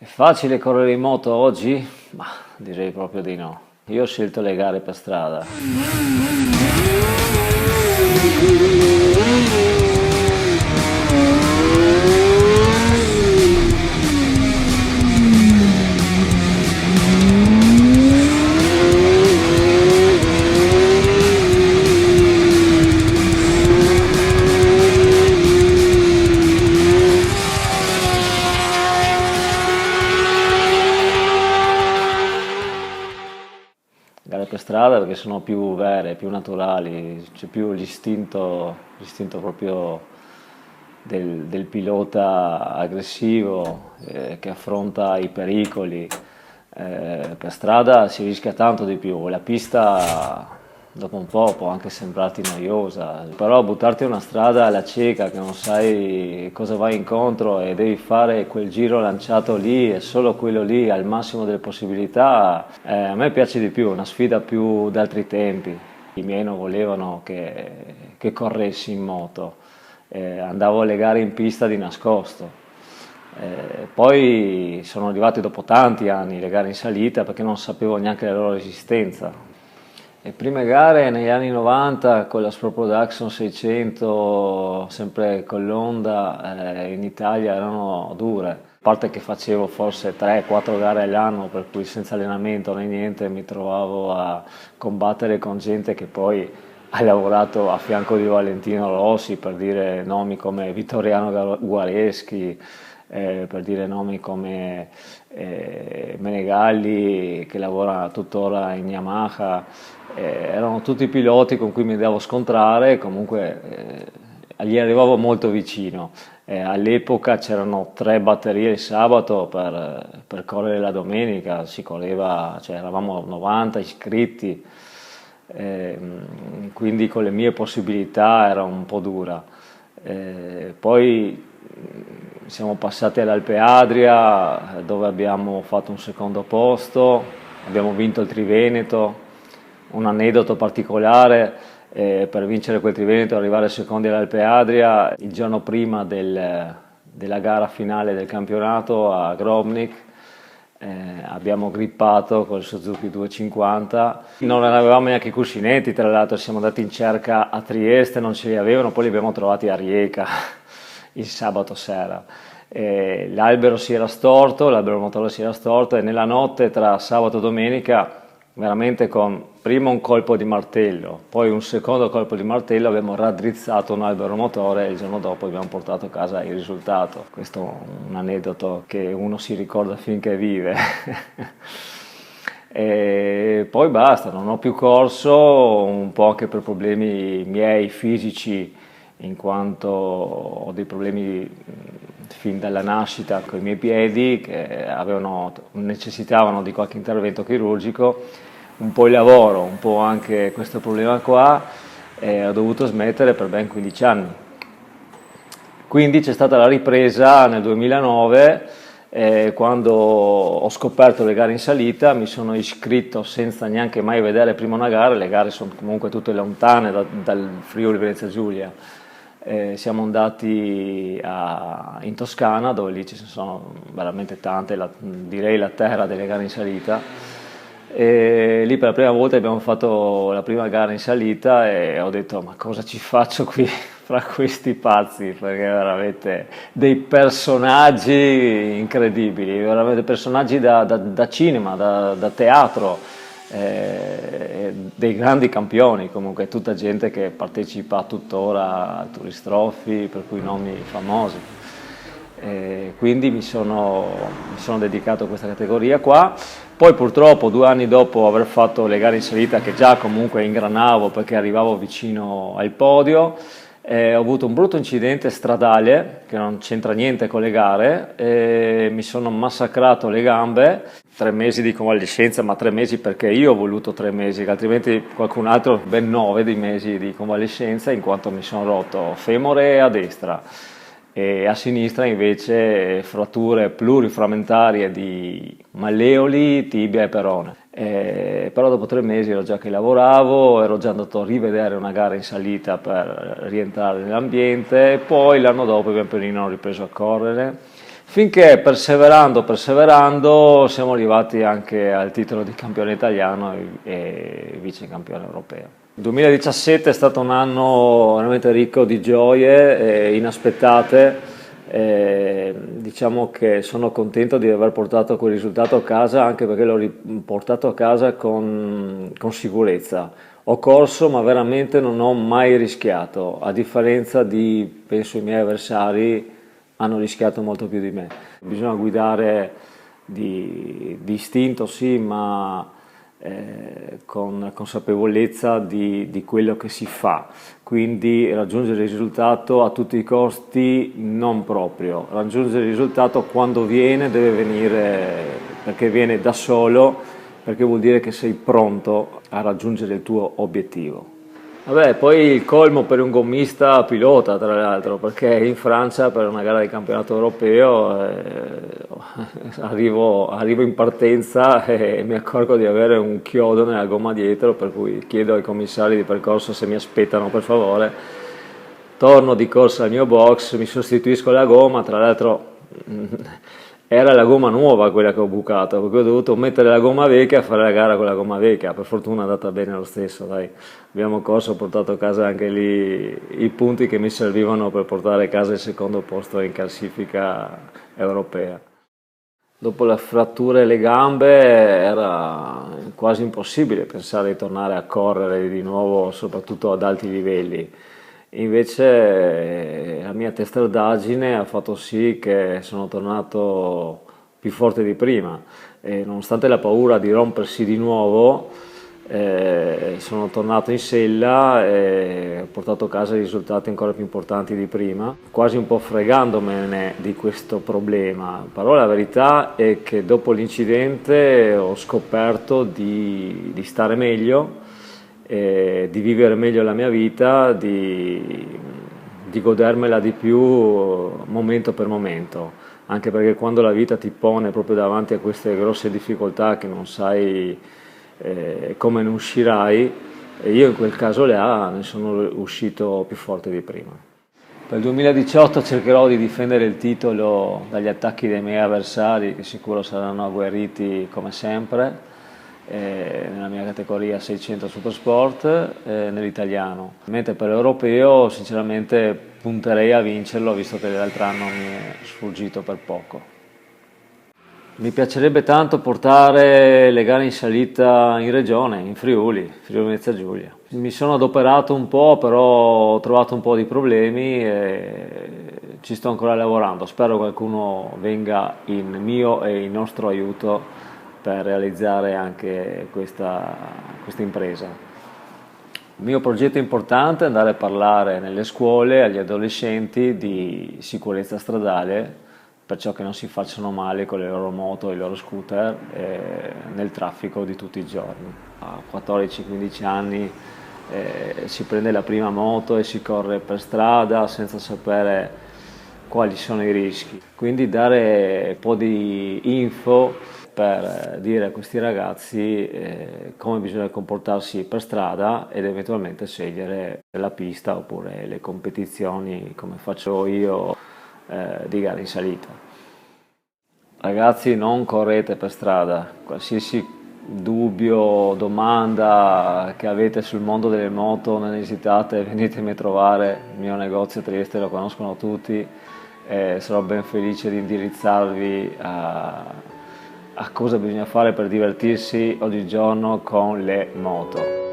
È facile correre in moto oggi? Ma direi proprio di no. Io ho scelto le gare per strada. Gare per strada perché sono più vere, più naturali, c'è più l'istinto proprio del pilota aggressivo che affronta i pericoli. Per strada si rischia tanto di più, la pista dopo un po' può anche sembrarti noiosa, però buttarti in una strada alla cieca che non sai cosa vai incontro e devi fare quel giro lanciato lì e solo quello lì al massimo delle possibilità, a me piace di più, è una sfida più d'altri tempi. I miei non volevano che corressi in moto, andavo alle gare in pista di nascosto. Poi sono arrivati dopo tanti anni le gare in salita perché non sapevo neanche la loro esistenza. Le prime gare negli anni 90 con la Sport Production 600, sempre con l'Honda, in Italia erano dure. A parte che facevo forse 3-4 gare all'anno, per cui senza allenamento né niente mi trovavo a combattere con gente che poi ha lavorato a fianco di Valentino Rossi, per dire nomi come Vittoriano Guareschi, per dire nomi come Menegalli che lavora tuttora in Yamaha, erano tutti piloti con cui mi devo scontrare, comunque gli arrivavo molto vicino. All'epoca c'erano 3 batterie il sabato per correre la domenica, si correva, cioè eravamo 90 iscritti, quindi con le mie possibilità era un po' dura. Poi siamo passati all'Alpe Adria dove abbiamo fatto un secondo posto, abbiamo vinto il Triveneto. Un aneddoto particolare, per vincere quel Triveneto e arrivare secondi all'Alpe Adria, il giorno prima della gara finale del campionato a Grobnik, abbiamo grippato col Suzuki 250, non avevamo neanche i cuscinetti, tra l'altro siamo andati in cerca a Trieste, non ce li avevano, poi li abbiamo trovati a Rijeka il sabato sera. L'albero si era storto, l'albero motore si era storto e nella notte tra sabato e domenica, veramente con prima un colpo di martello, poi un secondo colpo di martello, abbiamo raddrizzato un albero motore e il giorno dopo abbiamo portato a casa il risultato. Questo è un aneddoto che uno si ricorda finché vive. E poi basta, non ho più corso, un po' anche per problemi miei fisici, in quanto ho dei problemi fin dalla nascita con i miei piedi che necessitavano di qualche intervento chirurgico, un po' il lavoro, un po' anche questo problema qua, e ho dovuto smettere per ben 15 anni. Quindi c'è stata la ripresa nel 2009, quando ho scoperto le gare in salita, mi sono iscritto senza neanche mai vedere prima una gara, le gare sono comunque tutte lontane dal Friuli Venezia Giulia. Siamo andati in Toscana, dove lì ci sono veramente tante, direi la terra delle gare in salita. E lì per la prima volta abbiamo fatto la prima gara in salita e ho detto: ma cosa ci faccio qui fra questi pazzi? Perché veramente dei personaggi incredibili, veramente personaggi da cinema, da teatro, dei grandi campioni, comunque tutta gente che partecipa tuttora al Tourist Trophy, per cui nomi famosi. Quindi mi sono dedicato a questa categoria qua. Poi purtroppo 2 anni dopo aver fatto le gare in salita, che già comunque ingranavo perché arrivavo vicino al podio, ho avuto un brutto incidente stradale che non c'entra niente con le gare, e mi sono massacrato le gambe, 3 mesi di convalescenza, ma 3 mesi perché io ho voluto 3 mesi, altrimenti qualcun altro ben 9 di mesi di convalescenza, in quanto mi sono rotto femore a destra e a sinistra invece fratture pluriframmentarie di malleoli, tibia e perone. Però dopo 3 mesi ero già che lavoravo, ero già andato a rivedere una gara in salita per rientrare nell'ambiente, e poi l'anno dopo pian pianino ho ripreso a correre Finché perseverando siamo arrivati anche al titolo di campione italiano e vice campione europeo. Il 2017 è stato un anno veramente ricco di gioie inaspettate. Diciamo che sono contento di aver portato quel risultato a casa, anche perché l'ho portato a casa con sicurezza. Ho corso, ma veramente non ho mai rischiato, a differenza di, penso, i miei avversari hanno rischiato molto più di me. Bisogna guidare di istinto, sì, ma con consapevolezza di quello che si fa. Quindi raggiungere il risultato a tutti i costi non proprio. Raggiungere il risultato quando viene deve venire perché viene da solo, perché vuol dire che sei pronto a raggiungere il tuo obiettivo. Vabbè, poi il colmo per un gommista pilota, tra l'altro, perché in Francia per una gara di campionato europeo arrivo in partenza e mi accorgo di avere un chiodo nella gomma dietro, per cui chiedo ai commissari di percorso se mi aspettano per favore. Torno di corsa al mio box, mi sostituisco la gomma, tra l'altro era la gomma nuova quella che ho bucato, perché ho dovuto mettere la gomma vecchia e fare la gara con la gomma vecchia. Per fortuna è andata bene lo stesso, dai. Abbiamo corso, ho portato a casa anche lì i punti che mi servivano per portare a casa il secondo posto in classifica europea. Dopo la frattura alle gambe era quasi impossibile pensare di tornare a correre di nuovo, soprattutto ad alti livelli. Invece la mia testardaggine ha fatto sì che sono tornato più forte di prima e nonostante la paura di rompersi di nuovo, sono tornato in sella e ho portato a casa risultati ancora più importanti di prima, quasi un po' fregandomene di questo problema. Però la verità è che dopo l'incidente ho scoperto di stare meglio, di vivere meglio la mia vita, di godermela di più momento per momento, anche perché quando la vita ti pone proprio davanti a queste grosse difficoltà che non sai come ne uscirai, e io in quel caso ne sono uscito più forte di prima. Per il 2018 cercherò di difendere il titolo dagli attacchi dei miei avversari, che sicuro saranno agguerriti come sempre, nella mia categoria 600 Supersport, nell'italiano. Mentre per l'europeo sinceramente punterei a vincerlo, visto che l'altro anno mi è sfuggito per poco. Mi piacerebbe tanto portare le gare in salita in regione, in Friuli Venezia Giulia. Mi sono adoperato un po', però ho trovato un po' di problemi e ci sto ancora lavorando. Spero qualcuno venga in mio e in nostro aiuto per realizzare anche questa impresa. Il mio progetto importante è andare a parlare nelle scuole agli adolescenti di sicurezza stradale, perciò che non si facciano male con le loro moto e i loro scooter nel traffico di tutti i giorni. A 14-15 anni si prende la prima moto e si corre per strada senza sapere quali sono i rischi. Quindi dare un po' di info per dire a questi ragazzi come bisogna comportarsi per strada ed eventualmente scegliere la pista oppure le competizioni come faccio io di gare in salita. Ragazzi, non correte per strada, qualsiasi dubbio, domanda che avete sul mondo delle moto, non esitate, venitemi a trovare, il mio negozio a Trieste lo conoscono tutti e sarò ben felice di indirizzarvi a cosa bisogna fare per divertirsi oggigiorno con le moto.